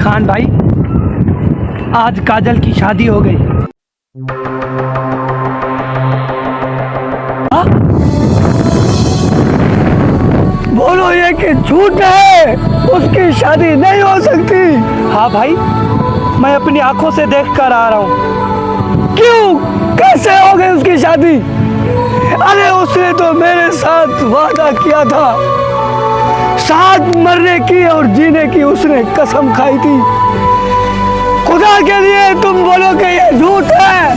खान भाई, आज काजल की शादी हो गई। हाँ? बोलो ये कि झूठ है, उसकी शादी नहीं हो सकती। हाँ भाई, मैं अपनी आंखों से देख कर आ रहा हूँ। क्यों, कैसे हो गई उसकी शादी? अरे उसने तो मेरे साथ वादा किया था, साथ मरने की और जीने की उसने कसम खाई थी। खुदा के लिए तुम बोलो कि ये झूठ है,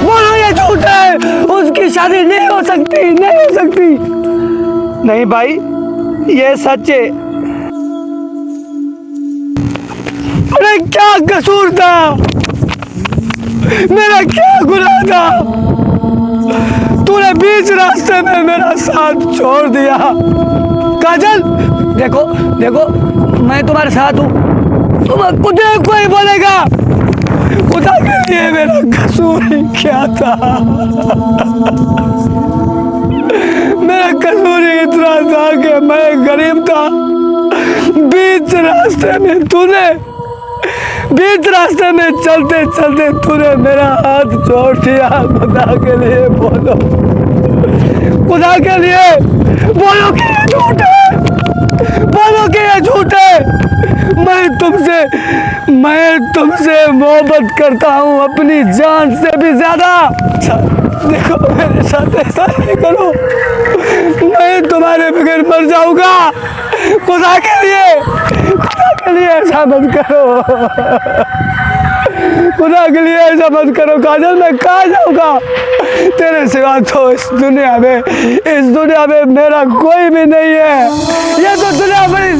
बोलो ये झूठ है, उसकी शादी नहीं हो सकती, नहीं हो सकती। नहीं भाई, ये सच है। अरे क्या कसूर था, मेरा क्या गुनाह था? तूने बीच रास्ते में मेरा साथ छोड़ दिया। काजल, देखो देखो, मैं तुम्हारे साथ हूँ, तुम कुछ कोई बोलेगा। खुदा के लिए मेरा कसूर ही क्या था? मेरा कसूर ही इतना था कि मैं गरीब था। बीच रास्ते में चलते चलते तूने मेरा हाथ छोड़ दिया। खुदा के लिए बोलो, खुदा के लिए बोलो कि ये झूठ है, बोलो कि ये झूठ है। मैं तुमसे मोहब्बत करता हूँ अपनी जान से भी ज्यादा। देखो, मेरे साथ ऐसा नहीं करो, मैं तुम्हारे बगैर मर जाऊंगा। खुदा के लिए ऐसा मत करो, खुदा के लिए ऐसा मत करो। काजल, मैं कहाँ जाऊंगा तेरे सिवा? तो इस दुनिया में मेरा कोई भी नहीं है। ये तो दुनिया बड़ी